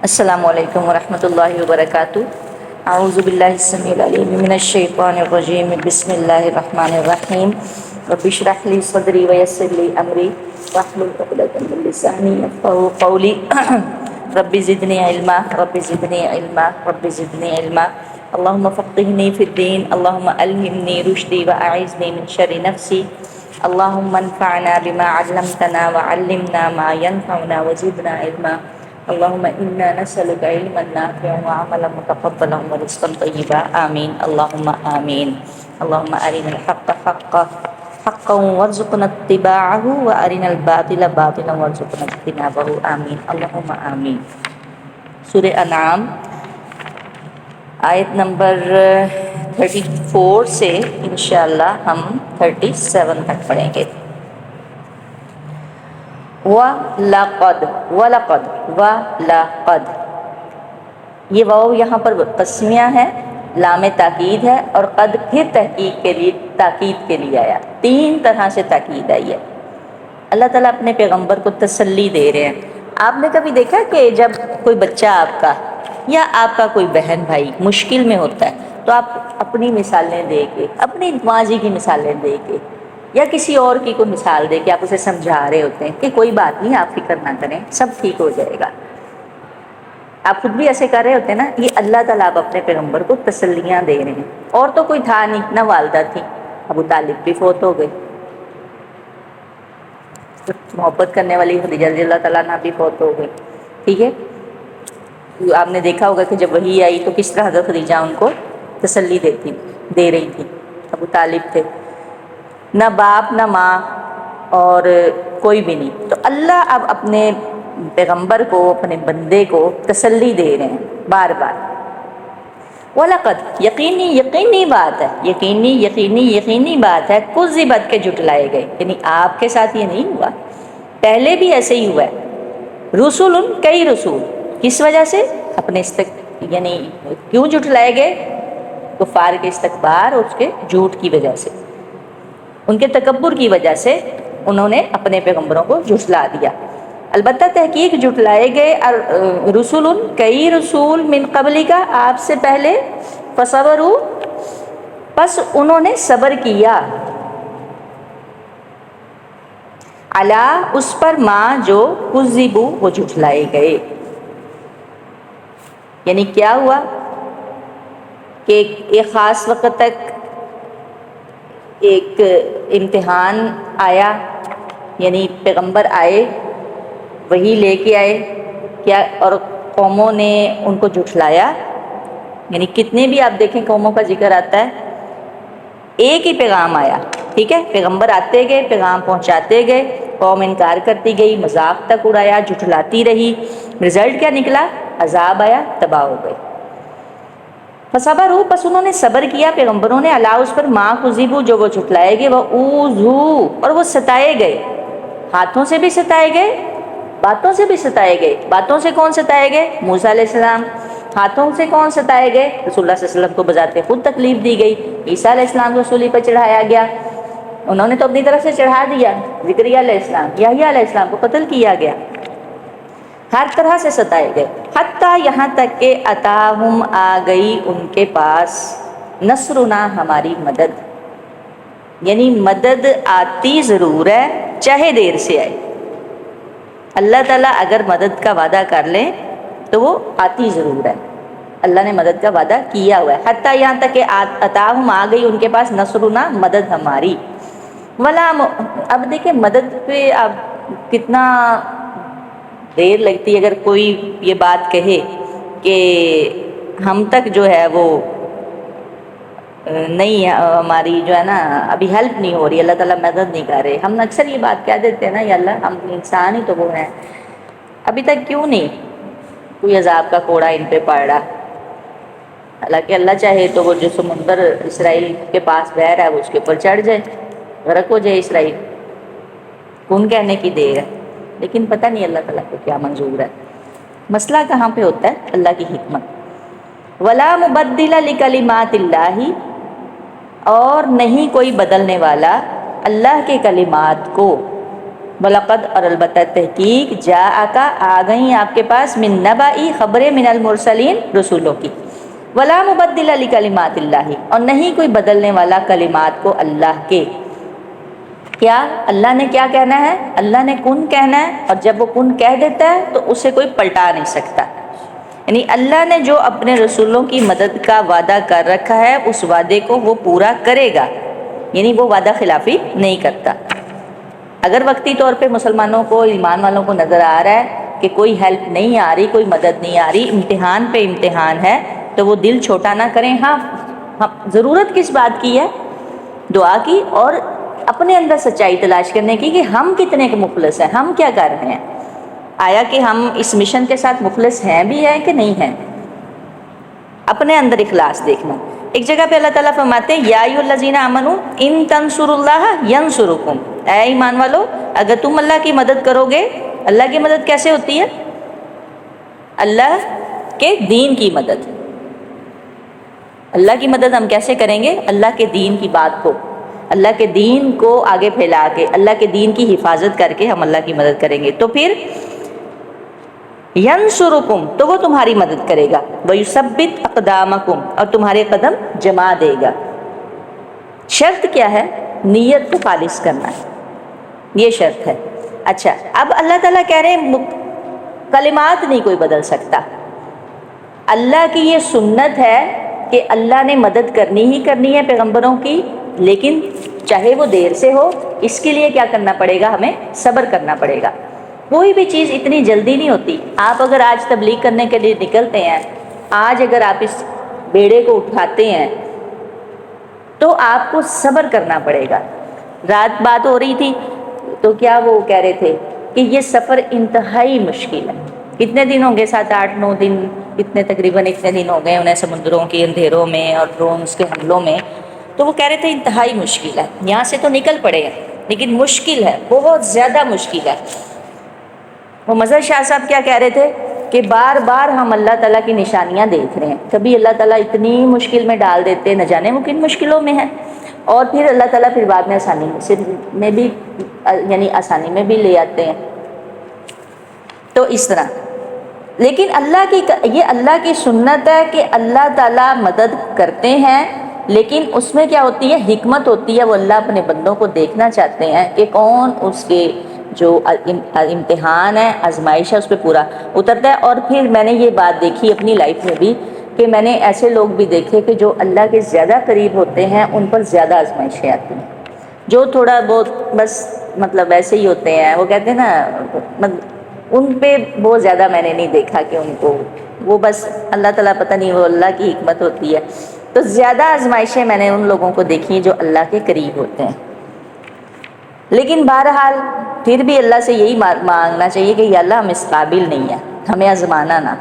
السلام علیکم ورحمۃ اللہ وبرکاتہ۔ اعوذ باللہ السمیع العلیم من الشیطان الرجیم، بسم اللہ الرحمن الرحیم۔ رب اشرح لی صدری ویسر لی امری واحلل عقدۃ من لسانی یفقہوا قولی۔ رب زدنی علما، رب زدنی علما، رب زدنی علما۔ اللہم فقہنی فی الدین، اللہم الہمنی رشدی واعذنی من شر نفسی۔ اللہم انفعنا بما علمتنا وعلمنا ما ينفعنا وزدنا علما۔ اللہم انا نسألک علما نافعا وعملا متقبلا ورزقا طیبا، آمین اللہم آمین۔ اللہم ارنا الحق حقا حقا وارزقنا اتباعہ وارنا الباطل باطلا وارزقنا اجتنابہ، آمین اللہم آمین۔ سورہ انعام آیت نمبر 34 سے انشاءاللہ ہم 37 تک پڑھیں گے۔ وَلَقَدْ وَلَقَدْ وَلَقَدْ، یہ واو یہاں پر تسمیہ ہے، لام تاکید ہے، اور قد پھر تحقیق کے لیے، تاکید کے لیے آیا۔ تین طرح سے تاکید آئی ہے۔ اللہ تعالیٰ اپنے پیغمبر کو تسلی دے رہے ہیں۔ آپ نے کبھی دیکھا کہ جب کوئی بچہ آپ کا یا آپ کا کوئی بہن بھائی مشکل میں ہوتا ہے تو آپ اپنی مثالیں دے کے، اپنی ماضی کی مثالیں دے کے یا کسی اور کی کوئی مثال دے کے آپ اسے سمجھا رہے ہوتے ہیں کہ کوئی بات نہیں، آپ فکر نہ کریں، سب ٹھیک ہو جائے گا۔ آپ خود بھی ایسے کر رہے ہوتے ہیں نا۔ یہ اللہ تعالیٰ اب اپنے پیغمبر کو تسلیاں دے رہے ہیں۔ اور تو کوئی تھا نہیں، نہ والدہ تھی، ابو طالب بھی فوت ہو گئے، محبت کرنے والی خدیجہ رضی اللہ تعالیٰ عنہ بھی فوت ہو گئی، ٹھیک ہے۔ آپ نے دیکھا ہوگا کہ جب وحی آئی تو کس طرح حضرت خدیجہ ان کو تسلی دے رہی تھی۔ ابو طالب تھے، نہ باپ نہ ماں اور کوئی بھی نہیں۔ تو اللہ اب اپنے پیغمبر کو، اپنے بندے کو تسلی دے رہے ہیں بار بار۔ وَلَقَدْ، یقینی بات ہے، یقینی بات ہے، کذبت کے جھٹلائے گئے، یعنی آپ کے ساتھ یہ نہیں ہوا، پہلے بھی ایسے ہی ہوا ہے۔ رسول، کئی رسول، کس وجہ سے؟ اپنے یعنی کیوں جھٹلائے گئے؟ کفار کے استکبار اور اس کے جھوٹ کی وجہ سے، ان کے تکبر کی وجہ سے انہوں نے اپنے پیغمبروں کو جھٹلا دیا۔ البتہ تحقیق جھٹلائے گئے رسول، کئی رسول، من قبلی کا، آپ سے پہلے، فصبروا، پس انہوں نے صبر کیا، علی، اس پر، ماں جو، کذبوا، وہ جھٹلائے گئے۔ یعنی کیا ہوا کہ ایک خاص وقت تک ایک امتحان آیا، یعنی پیغمبر آئے، وہی لے کے آئے کیا، اور قوموں نے ان کو جھٹلایا۔ یعنی کتنے بھی آپ دیکھیں قوموں کا ذکر آتا ہے، ایک ہی پیغام آیا، ٹھیک ہے، پیغمبر آتے گئے، پیغام پہنچاتے گئے، قوم انکار کرتی گئی، مذاق تک اڑایا، جھٹلاتی رہی، رزلٹ کیا نکلا؟ عذاب آیا، تباہ ہو گئے۔ فصبروا، پس انہوں نے صبر کیا پیغمبروں نے، علی، اس پر، ما کذبوا، جو وہ جھٹلائے گئے، وَأُوذُوا، اور وہ ستائے گئے، ہاتھوں سے بھی ستائے گئے، باتوں سے بھی ستائے گئے۔ باتوں سے کون ستائے گئے؟ موسیٰ علیہ السلام۔ ہاتھوں سے کون ستائے گئے؟ رسول اللہ صلی اللہ علیہ وسلم کو بذات خود تکلیف دی گئی، عیسیٰ علیہ السلام کو صلیب پر چڑھایا گیا، انہوں نے تو اپنی طرف سے چڑھا دیا، زکریا علیہ السلام، یحییٰ علیہ السلام کو قتل کیا گیا، ہر طرح سے ستائے گئے، حتیٰ، یہاں تک کہ اتاہم، آ گئی ان کے پاس، نصرنا، ہماری مدد۔ یعنی مدد آتی ضرور ہے، چاہے دیر سے آئے۔ اللہ تعالیٰ اگر مدد کا وعدہ کر لیں تو وہ آتی ضرور ہے، اللہ نے مدد کا وعدہ کیا ہوا ہے۔ حتیٰ، یہاں تک کہ اتاہم، آ گئی ان کے پاس، نصرنا، مدد ہماری۔ ولا، اب دیکھیں مدد پہ اب کتنا دیر لگتی ہے، اگر کوئی یہ بات کہے کہ ہم تک جو ہے وہ نہیں، ہماری جو ہے نا ابھی ہیلپ نہیں ہو رہی، اللہ تعالیٰ مدد نہیں کر رہے، ہم اکثر یہ بات کہہ دیتے ہیں نا، یا اللہ ہم انسان ہی تو وہ ہیں، ابھی تک کیوں نہیں کوئی عذاب کا کوڑا ان پہ پڑ رہا؟ حالانکہ اللہ چاہے تو وہ جو سمندر اسرائیل کے پاس بہہ رہا ہے وہ اس کے اوپر چڑھ جائے، غرق ہو جائے اسرائیل، کون کہنے کی دیر ہے؟ لیکن پتہ نہیں اللہ تعالیٰ کو کیا منظور ہے۔ مسئلہ کہاں پہ ہوتا ہے؟ اللہ کی حکمت۔ ولا مبدل لکلمات اللہ، اور نہیں کوئی بدلنے والا اللہ کے کلمات کو، وَلَقَدْ اور البتہ تحقیق جاءک آ گئیں آپ کے پاس من نبائی خبریں من المرسلین رسولوں کی ولا مبدل لکلمات اللہ اور نہیں کوئی بدلنے والا کلمات کو اللہ کے. کیا اللہ نے کیا کہنا ہے؟ اللہ نے کن کہنا ہے، اور جب وہ کن کہہ دیتا ہے تو اسے کوئی پلٹا نہیں سکتا. یعنی اللہ نے جو اپنے رسولوں کی مدد کا وعدہ کر رکھا ہے اس وعدے کو وہ پورا کرے گا، یعنی وہ وعدہ خلافی نہیں کرتا. اگر وقتی طور پہ مسلمانوں کو، ایمان والوں کو نظر آ رہا ہے کہ کوئی ہیلپ نہیں آ رہی، کوئی مدد نہیں آ رہی، امتحان پہ امتحان ہے، تو وہ دل چھوٹا نہ کریں. ہاں ضرورت کس بات کی ہے؟ دعا کی، اور اپنے اندر سچائی تلاش کرنے کی کہ ہم کتنے کے مخلص ہیں، ہم کیا کر رہے ہیں، آیا کہ ہم اس مشن کے ساتھ مخلص ہیں بھی ہیں کہ نہیں ہیں. اپنے اندر اخلاص دیکھنا. ایک جگہ پہ اللہ تعالیٰ فرماتے ہیں یا ایھا الذین آمنوا ان تنصروا اللہ ینصرکم، اے ایمان والو اگر تم اللہ کی مدد کرو گے. اللہ کی مدد کیسے ہوتی ہے؟ اللہ کے دین کی مدد. اللہ کی مدد ہم کیسے کریں گے؟ اللہ کے دین کی بات کو، اللہ کے دین کو آگے پھیلا کے، اللہ کے دین کی حفاظت کر کے ہم اللہ کی مدد کریں گے. تو پھر ینصرکم تو وہ تمہاری مدد کرے گا، ویثبت اقدامکم اور تمہارے قدم جما دے گا. شرط کیا ہے؟ نیت کو خالص کرنا ہے، یہ شرط ہے. اچھا اب اللہ تعالیٰ کہہ رہے ہیں کلمات نہیں کوئی بدل سکتا. اللہ کی یہ سنت ہے کہ اللہ نے مدد کرنی ہی کرنی ہے پیغمبروں کی، لیکن چاہے وہ دیر سے ہو، اس کے لیے کیا کرنا پڑے گا؟ ہمیں صبر کرنا پڑے گا. کوئی بھی چیز اتنی جلدی نہیں ہوتی. آپ اگر آج تبلیغ کرنے کے لیے نکلتے ہیں، آج اگر آپ اس بیڑے کو اٹھاتے ہیں تو آپ کو صبر کرنا پڑے گا. رات بات ہو رہی تھی تو کیا وہ کہہ رہے تھے کہ یہ سفر انتہائی مشکل ہے. کتنے دن ہوں گے؟ 7-8-9 دن، اتنے تقریباً اتنے دن ہو گئے انہیں سمندروں کے اندھیروں میں اور ڈرونز کے حملوں میں. تو وہ کہہ رہے تھے انتہائی مشکل ہے. یہاں سے تو نکل پڑے ہیں لیکن مشکل ہے، بہت زیادہ مشکل ہے. وہ مظہر شاہ صاحب کیا کہہ رہے تھے کہ بار بار ہم اللہ تعالیٰ کی نشانیاں دیکھ رہے ہیں. کبھی اللہ تعالیٰ اتنی مشکل میں ڈال دیتے، نہ جانے وہ کن مشکلوں میں ہیں، اور پھر اللہ تعالیٰ پھر بعد میں آسانی میں بھی یعنی آسانی میں بھی لے آتے ہیں. تو اس طرح لیکن یہ اللہ کی سنت ہے کہ اللہ تعالیٰ مدد کرتے ہیں، لیکن اس میں کیا ہوتی ہے؟ حکمت ہوتی ہے. وہ اللہ اپنے بندوں کو دیکھنا چاہتے ہیں کہ کون اس کے جو امتحان ہے، آزمائش ہے، اس پہ پورا اترتا ہے. اور پھر میں نے یہ بات دیکھی اپنی لائف میں بھی کہ میں نے ایسے لوگ بھی دیکھے کہ جو اللہ کے زیادہ قریب ہوتے ہیں ان پر زیادہ آزمائشیں آتی ہیں. جو تھوڑا بہت بس مطلب ایسے ہی ہوتے ہیں، وہ کہتے ہیں نا، ان پہ بہت زیادہ میں نے نہیں دیکھا کہ ان کو وہ بس اللہ تعالیٰ پتہ نہیں، وہ اللہ کی حکمت ہوتی ہے. تو زیادہ آزمائشیں میں نے ان لوگوں کو دیکھی جو اللہ کے قریب ہوتے ہیں. لیکن بہرحال پھر بھی اللہ سے یہی مانگنا چاہیے کہ یا اللہ ہم اس قابل نہیں ہیں، ہمیں آزمانا نہ.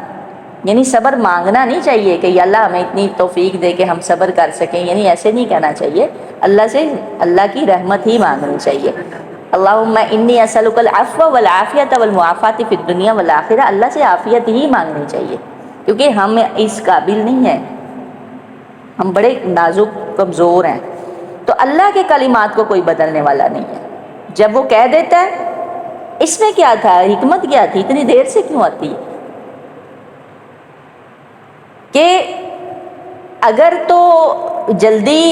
یعنی صبر مانگنا نہیں چاہیے کہ یا اللہ ہمیں اتنی توفیق دے کہ ہم صبر کر سکیں، یعنی ایسے نہیں کہنا چاہیے. اللہ سے اللہ کی رحمت ہی مانگنی چاہیے. اللہم انی اسألک العفو والعافیۃ والمعافاۃ فی الدنیا والآخرہ. اللہ سے عافیت ہی مانگنی چاہیے کیونکہ ہم اس قابل نہیں ہیں، ہم بڑے نازک کمزور ہیں. تو اللہ کے کلمات کو کوئی بدلنے والا نہیں ہے. جب وہ کہہ دیتا ہے، اس میں کیا تھا؟ حکمت کیا تھی؟ اتنی دیر سے کیوں آتی ہے؟ کہ اگر تو جلدی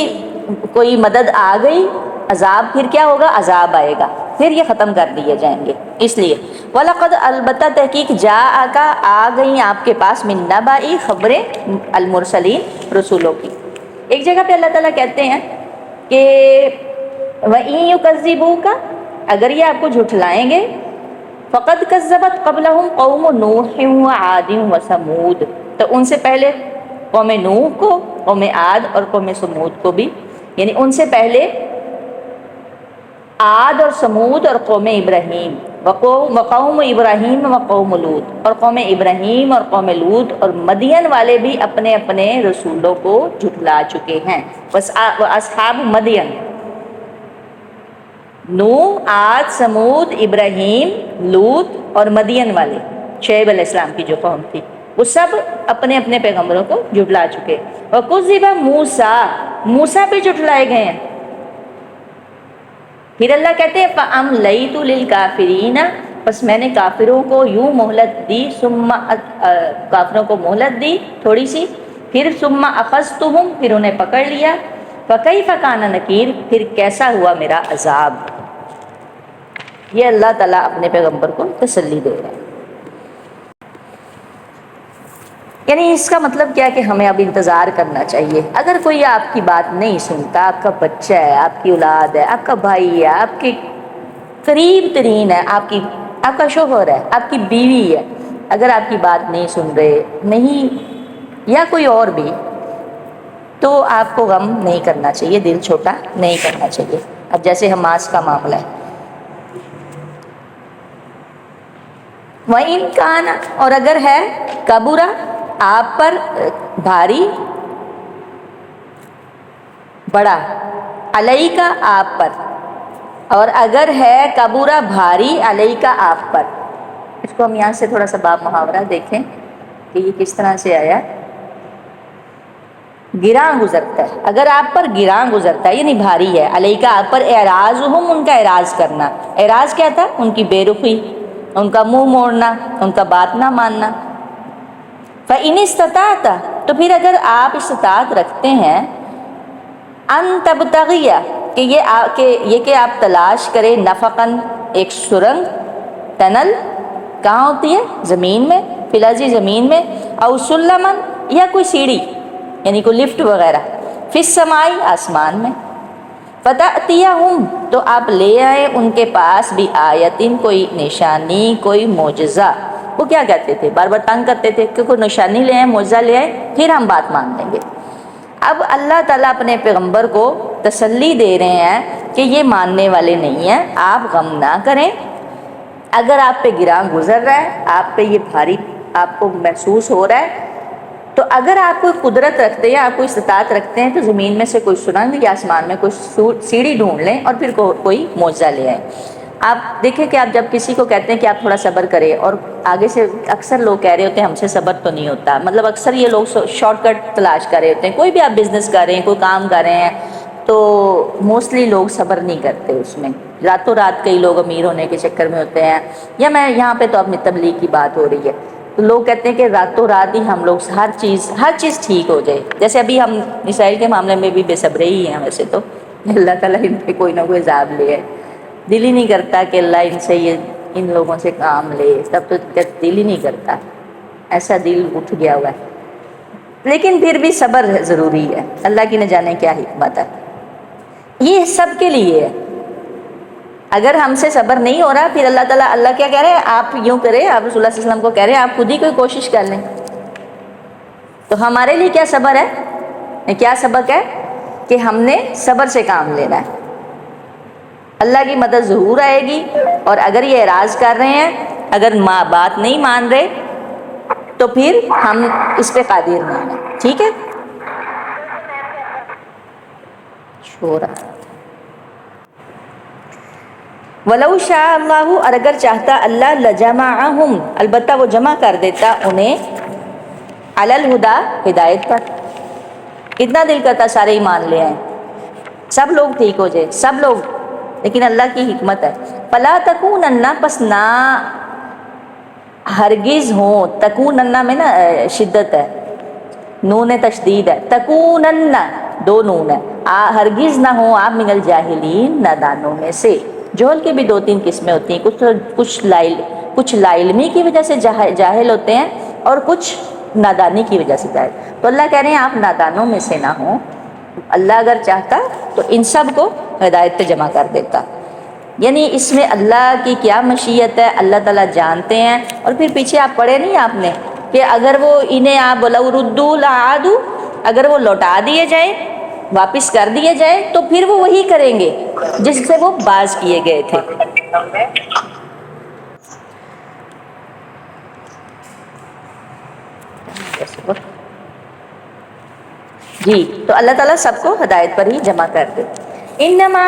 کوئی مدد آ گئی، عذاب پھر کیا ہوگا؟ عذاب آئے گا، پھر یہ ختم کر دیے جائیں گے. اس لیے وَلَقَدْ البتہ تحقیق جاءک آ گئیں آپ کے پاس من نبائی خبریں المرسلین رسولوں کی. ایک جگہ پہ اللہ تعالیٰ کہتے ہیں کہ وَإِن يُكَذِّبُوكَ اگر یہ آپ کو جھٹلائیں گے، فَقَدْ كَذَّبَتْ قَبْلَهُمْ قَوْمُ نُوحٍ وَعَادٍ وَثَمُودَ تو ان سے پہلے قوم نوح کو، قوم عاد اور قوم سمود کو بھی، یعنی ان سے پہلے عاد اور سمود اور قوم ابراہیم، وقوم ابراہیم وقوم لوط اور قوم ابراہیم اور قوم لوط اور مدین والے بھی اپنے اپنے رسولوں کو جھٹلا چکے ہیں. اصحاب مدین، نوح، عاد، سمود، ابراہیم، لوط اور مدین والے، شعیب علیہ السلام کی جو قوم تھی، وہ سب اپنے اپنے پیغمبروں کو جھٹلا چکے. وَكُذِّبَ مُوسیٰ، موسیٰ بھی جھٹلائے گئے ہیں. پھر اللہ کہتے ہیں فَأَمْلَيْتُ لِلْكَافِرِينَ، بس میں نے کافروں کو یوں مہلت دی، کافروں کو مہلت دی تھوڑی سی، پھر ثُمَّ أَخَذْتُهُمْ، پھر انہیں پکڑ لیا، فَكَيْفَ كَانَ نَكِيرٌ، پھر کیسا ہوا میرا عذاب۔ یہ اللہ تعالیٰ اپنے پیغمبر کو تسلی دے رہا ہے۔ یعنی اس کا مطلب کیا ہے کہ ہمیں اب انتظار کرنا چاہیے۔ اگر کوئی آپ کی بات نہیں سنتا، آپ کا بچہ ہے، آپ کی اولاد ہے، آپ کا بھائی ہے، آپ کے قریب ترین ہے، آپ کا شوہر ہے، آپ کی بیوی ہے، اگر آپ کی بات نہیں سن رہے نہیں، یا کوئی اور بھی، تو آپ کو غم نہیں کرنا چاہیے، دل چھوٹا نہیں کرنا چاہیے۔ اب جیسے حماس کا معاملہ ہے، وَإِن كَانَ، اور اگر ہے، کبورا، آپ پر، بھاری، بڑا، علیہ کا، آپ پر، اور اگر ہے کبورا، بھاری، علیہ کا، آپ پر۔ اس کو ہم یہاں سے تھوڑا سا باب محاورہ دیکھیں کہ یہ کس طرح سے آیا۔ گراں گزرتا ہے، اگر آپ پر گراں گزرتا ہے یعنی بھاری ہے، علیہ کا، آپ پر، اعراضہم، ان کا اعراض کرنا۔ اعراض کیا تھا؟ ان کی بے رخی، ان کا منہ موڑنا، ان کا بات نہ ماننا۔ فَإِنِ اسْتَطَعْتَ، تو پھر اگر آپ استطاعت رکھتے ہیں، ان تبتغی، کہ یہ کہ آپ تلاش کریں، نفقاً، ایک سرنگ، ٹنل، کہاں ہوتی ہے؟ زمین میں، فی الارض، زمین میں، او سلماً، یا کوئی سیڑھی یعنی کوئی لفٹ وغیرہ، فی السماء، آسمان میں، فتأتیہم، تو آپ لے آئے ان کے پاس، بھی آیتن، کوئی نشانی، کوئی معجزہ۔ وہ کیا کہتے تھے؟ بار بار تنگ کرتے تھے کہ کوئی نشانی لے آئے، معجزہ لے آئے، پھر ہم بات مان لیں گے۔ اب اللہ تعالیٰ اپنے پیغمبر کو تسلی دے رہے ہیں کہ یہ ماننے والے نہیں ہیں، آپ غم نہ کریں۔ اگر آپ پہ گراں گزر رہا ہے، آپ پہ یہ بھاری آپ کو محسوس ہو رہا ہے، تو اگر آپ کوئی قدرت رکھتے ہیں، آپ کو استطاعت رکھتے ہیں، تو زمین میں سے کوئی سرنگ یا آسمان میں کوئی سیڑھی ڈھونڈ لیں اور پھر کوئی معجزہ لے آئیں۔ آپ دیکھیں کہ آپ جب کسی کو کہتے ہیں کہ آپ تھوڑا صبر کریں، اور آگے سے اکثر لوگ کہہ رہے ہوتے ہیں ہم سے صبر تو نہیں ہوتا، مطلب اکثر یہ لوگ شارٹ کٹ تلاش کر رہے ہوتے ہیں۔ کوئی بھی آپ بزنس کر رہے ہیں، کوئی کام کر رہے ہیں، تو موسٹلی لوگ صبر نہیں کرتے اس میں، راتوں رات کئی لوگ امیر ہونے کے چکر میں ہوتے ہیں، یا میں یہاں پہ تو اب تبلیغ کی بات ہو رہی ہے، تو لوگ کہتے ہیں کہ راتوں رات ہی ہم لوگ ہر چیز ٹھیک ہو جائے۔ جیسے ابھی ہم اسرائیل کے معاملے میں بھی بے صبرے ہی ہیں ویسے تو، اللہ تعالیٰ ان پہ کوئی نہ کوئی عذاب لے ہے، دل ہی نہیں کرتا کہ اللہ ان سے ان لوگوں سے کام لے، تب تو دل ہی نہیں کرتا، ایسا دل اٹھ گیا ہوا ہے۔ لیکن پھر بھی صبر ضروری ہے، اللہ کی نہ جانے کیا حکمت ہے، یہ سب کے لیے ہے۔ اگر ہم سے صبر نہیں ہو رہا، پھر اللہ کیا کہہ رہے ہیں؟ آپ یوں کریں، آپ رسول اللہ صلی اللہ علیہ وسلم کو کہہ رہے ہیں آپ خود ہی کوئی کوشش کر لیں۔ تو ہمارے لیے کیا صبر ہے؟ کیا سبق ہے؟ کہ ہم نے صبر سے کام لینا ہے، اللہ کی مدد ضرور آئے گی، اور اگر یہ اعراض کر رہے ہیں، اگر بات نہیں مان رہے، تو پھر ہم اس پہ قادر نہیں ہیں۔ ٹھیک ہے، شور آ رہا تھا۔ وَلَوْ شَاءَ اللَّهُ، اور اگر چاہتا اللہ، لَجَمَعَهُمْ، البتہ وہ جمع کر دیتا انہیں، عَلَى الْهُدَى، ہدایت پر۔ کتنا دل کرتا سارے ایمان لے آئیں، سب لوگ ٹھیک ہو جائے، سب لوگ، لیکن اللہ کی حکمت ہے۔ فَلَا تَكُونَنَّ، پس نہ ہرگز ہوں، تکونن میں نا شدت ہے، نون تشدید ہے، تکونن، دو نون ہے، ہرگز نہ ہوں آپ، من الجاہلین، نادانوں میں سے۔ جہل کی بھی دو تین قسمیں ہوتی ہیں، کچھ لا علمی کی وجہ سے جاہل ہوتے ہیں، اور کچھ نادانی کی وجہ سے جاہل۔ تو اللہ کہہ رہے ہیں آپ نادانوں میں سے نہ ہوں، اللہ اگر چاہتا تو ان سب کو ہدایت پہ جمع کر دیتا۔ یعنی اس میں اللہ کی کیا مشیت ہے، اللہ تعالیٰ جانتے ہیں۔ اور پھر پیچھے آپ پڑھے نہیں آپ نے کہ اگر وہ انہیں آپ وَلَوْ رُدُّوا لَعَادُوا، اگر وہ لوٹا دیے جائیں، واپس کر دیے جائیں، تو پھر وہ وہی کریں گے جس سے وہ باز کیے گئے تھے۔ جی، تو اللہ تعالیٰ سب کو ہدایت پر ہی جمع کر دے۔ انما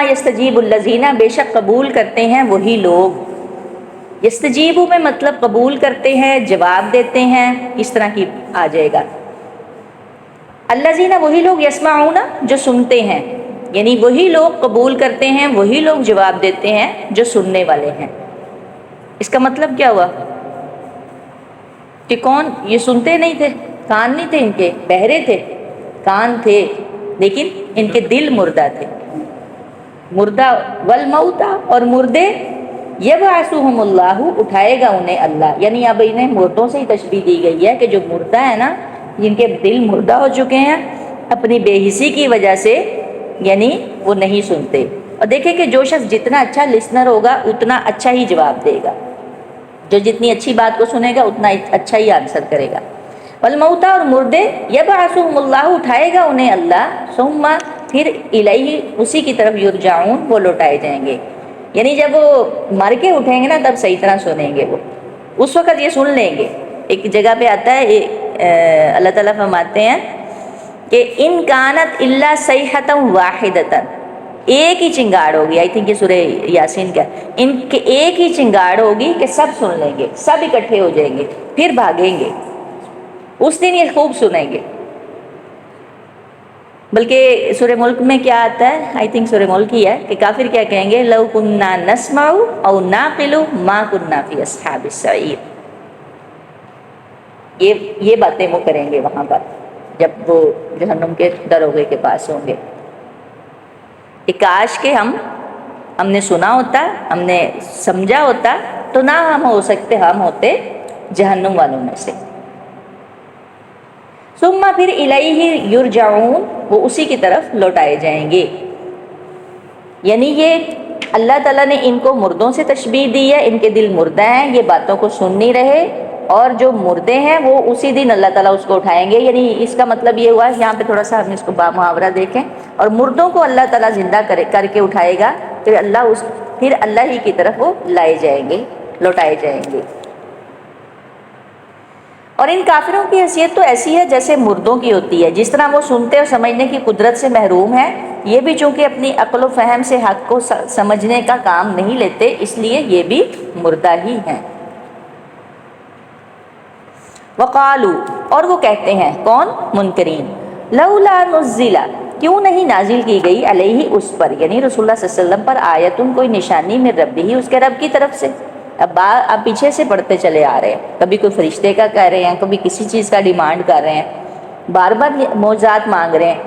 یستجیب الذین، بے شک قبول کرتے ہیں وہی لوگ، یستجیب میں مطلب قبول کرتے ہیں، جواب دیتے ہیں، اس طرح کی آ جائے گا۔ الذین، وہی لوگ، یسمعون، جو سنتے ہیں، یعنی وہی لوگ قبول کرتے ہیں، وہی لوگ جواب دیتے ہیں جو سننے والے ہیں۔ اس کا مطلب کیا ہوا کہ کون یہ سنتے نہیں تھے، کان نہیں تھے ان کے، بہرے تھے، کان تھے لیکن ان کے دل مردہ تھے۔ مردہ والموتى، اور مردے یبعثهم اللہ، اٹھائے گا انہیں اللہ، یعنی اب انہیں مردوں سے ہی تشبیہ دی گئی ہے کہ جو مردہ ہے نا، جن کے دل مردہ ہو چکے ہیں اپنی بے حسی کی وجہ سے، یعنی وہ نہیں سنتے۔ اور دیکھیں کہ جو شخص جتنا اچھا لسنر ہوگا اتنا اچھا ہی جواب دے گا، جو جتنی اچھی بات کو سنے گا اتنا اچھا ہی آنسر کرے گا۔ والموتى، اور مردے یبعثهم اللہ، اٹھائے گا انہیں اللہ، ثم، پھر الیہ، اسی کی طرف، یرجعون، وہ لوٹائے جائیں گے۔ یعنی جب وہ مر کے اٹھیں گے نا تب صحیح طرح سنیں گے، وہ اس وقت یہ سن لیں گے۔ ایک جگہ پہ آتا ہے اللہ تعالیٰ فرماتے ہیں کہ ان کانت الا صیحۃ واحدۃ، ایک ہی چنگاڑ ہوگی، آئی تھنک یہ سورہ یاسین کا، ان کے ایک ہی چنگاڑ ہوگی کہ سب سن لیں گے، سب اکٹھے ہو جائیں گے، پھر بھاگیں گے، اس دن یہ خوب سنیں گے۔ بلکہ سورہ ملک میں کیا آتا ہے، آئی تھنک سورہ ملک ہی ہے، کہ کافر کیا کہیں گے، لو کننا نسمع او نعقل ما کننا فی اصحاب السعیر، یہ باتیں وہ کریں گے وہاں پر جب وہ جہنم کے دروازے کے پاس ہوں گے کہ کاش کہ ہم نے سنا ہوتا، ہم نے سمجھا ہوتا تو نہ ہم ہو سکتے، ہم ہوتے جہنم والوں میں سے۔ ثم، پھر الیہ یرجعون، وہ اسی کی طرف لوٹائے جائیں گے۔ یعنی یہ اللہ تعالیٰ نے ان کو مردوں سے تشبیہ دی ہے، ان کے دل مردہ ہیں، یہ باتوں کو سن نہیں رہے، اور جو مردے ہیں وہ اسی دن اللہ تعالیٰ اس کو اٹھائیں گے۔ یعنی اس کا مطلب یہ ہوا، یہاں پہ تھوڑا سا ہم اس کو محاورہ دیکھیں، اور مردوں کو اللہ تعالیٰ زندہ کر کے اٹھائے گا، پھر اللہ ہی کی طرف وہ لائے جائیں گے، لوٹائے جائیں گے۔ اور ان کافروں کی حیثیت تو ایسی ہے جیسے مردوں کی ہوتی ہے، جس طرح وہ سنتے اور سمجھنے کی قدرت سے محروم ہے، یہ بھی چونکہ اپنی عقل و فہم سے حق کو سمجھنے کا کام نہیں لیتے، اس لیے یہ بھی مردہ ہی ہیں۔ وقالو، اور وہ کہتے ہیں، کون؟ منکرین، لولا نزل، کیوں نہیں نازل کی گئی، علیہ، اس پر، یعنی رسول اللہ صلی اللہ علیہ وسلم پر، آیتن، کوئی نشانی، من ربہ، اس کے رب کی طرف سے۔ اب پیچھے سے پڑھتے چلے آ رہے ہیں، کبھی کوئی فرشتے کا کہہ رہے ہیں، کبھی کسی چیز کا ڈیمانڈ کر رہے ہیں، بار بار معجزات مانگ رہے ہیں،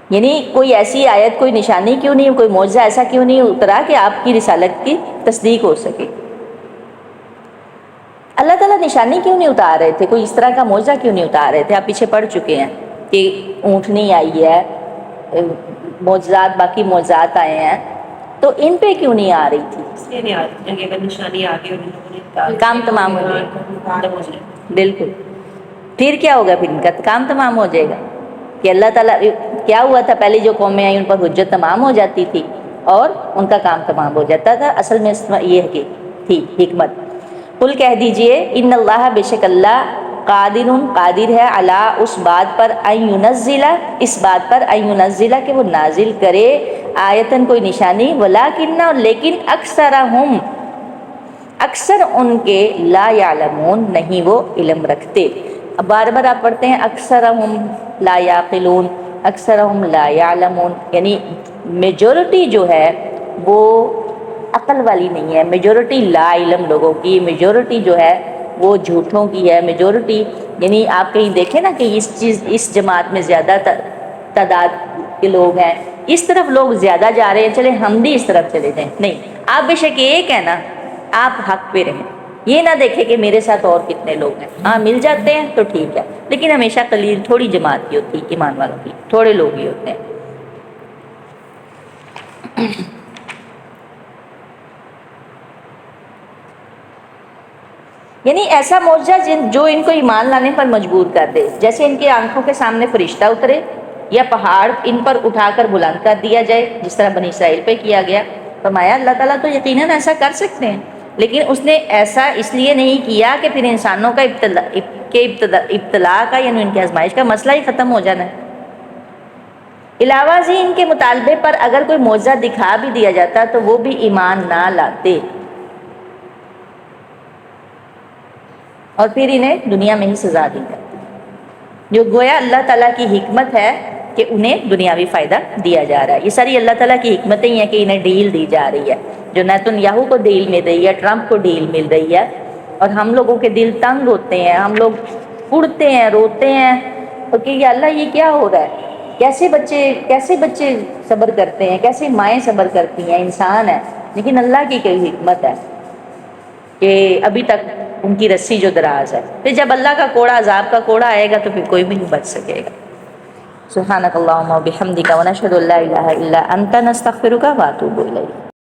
یعنی کوئی ایسی آیت، کوئی نشانی کیوں نہیں، کوئی معجزہ ایسا کیوں نہیں اترا کہ آپ کی رسالت کی تصدیق ہو سکے۔ اللہ تعالیٰ نشانی کیوں نہیں اتار رہے تھے، کوئی اس طرح کا معجزہ کیوں نہیں اتار رہے تھے؟ آپ پیچھے پڑھ چکے ہیں کہ اونٹنی آئی ہے، معجزات، باقی معجزات آئے ہیں، تو ان پہ کیوں نہیں آ رہی تھی؟ اس لیے نہیں آتی کہ اگر نشانی آ گئی اور ان لوگوں نے کام تمام ہو جائے گا۔ بالکل، پھر کیا ہوگا؟ پھر ان کا کام تمام ہو جائے گا کہ اللہ تعالیٰ، کیا ہوا تھا، پہلے جو قومیں آئیں ان پر حجت تمام ہو جاتی تھی اور ان کا کام تمام ہو جاتا تھا۔ اصل میں یہ تھی حکمت۔ قل، کہہ دیجئے، ان اللہ، بے شک اللہ، قادر، قادر ہے، علی، اس بات پر، ان ینزل، اس بات پر، ان ینزل، کہ وہ نازل کرے، آیتن، کوئی نشانی، ولیکن، لیکن، اکثرہم، اکثر ان کے، لا یعلمون، نہیں وہ علم رکھتے۔ اب بار بار آپ پڑھتے ہیں اکثرہم لا یعقلون، اکثرہم لا یعلمون، یعنی میجورٹی جو ہے وہ عقل والی نہیں ہے، میجورٹی لا علم لوگوں کی، میجورٹی جو ہے وہ جھوٹوں کی ہے، میجورٹی، یعنی آپ کہیں دیکھیں نا کہ اس جماعت میں زیادہ تعداد کے لوگ ہیں، اس طرف لوگ زیادہ جا رہے ہیں، چلے ہم بھی اس طرف چلے جائیں، نہیں، آپ بے شک ایک ہے نا، آپ حق پہ رہیں، یہ نہ دیکھیں کہ میرے ساتھ اور کتنے لوگ ہیں، ہاں مل جاتے ہیں تو ٹھیک ہے، لیکن ہمیشہ قلیل، تھوڑی جماعت کی ہوتی ہے ایمان والوں کی، تھوڑے لوگ ہی ہوتے ہیں۔ یعنی ایسا معجزہ جو ان کو ایمان لانے پر مجبور کر دے، جیسے ان کی آنکھوں کے سامنے فرشتہ اترے، یا پہاڑ ان پر اٹھا کر بلند کر دیا جائے، جس طرح بنی اسرائیل پہ کیا گیا۔ فرمایا اللہ تعالیٰ تو یقیناً ایسا کر سکتے ہیں، لیکن اس نے ایسا اس لیے نہیں کیا کہ پھر انسانوں کا ابتلا کا، یعنی ان کی آزمائش کا مسئلہ ہی ختم ہو جانا ہے۔ علاوہ ازیں ان کے مطالبے پر اگر کوئی معجزہ دکھا بھی دیا جاتا تو وہ بھی ایمان نہ لاتے، اور پھر انہیں دنیا میں ہی سزا دی جاتی، جو گویا اللہ تعالیٰ کی حکمت ہے کہ انہیں دنیاوی فائدہ دیا جا رہا ہے۔ یہ ساری اللہ تعالیٰ کی حکمتیں ہی ہیں کہ انہیں ڈیل دی جا رہی ہے، جو نیتن یاہو کو ڈیل مل رہی ہے، ٹرمپ کو ڈیل مل رہی ہے، اور ہم لوگوں کے دل تنگ ہوتے ہیں، ہم لوگ اڑتے ہیں، روتے ہیں کہ یا اللہ یہ کیا ہو رہا ہے، کیسے بچے صبر کرتے ہیں، کیسے مائیں صبر کرتی ہیں، انسان ہے، لیکن اللہ کی کوئی حکمت ہے کہ ابھی تک ان کی رسی جو دراز ہے، پھر جب اللہ کا کوڑا، عذاب کا کوڑا آئے گا تو پھر کوئی بھی نہیں بچ سکے گا۔ سبحانک اللہم و بحمدک ونشہد ان لا الہ الا انت نستغفرک و اتوب الیک۔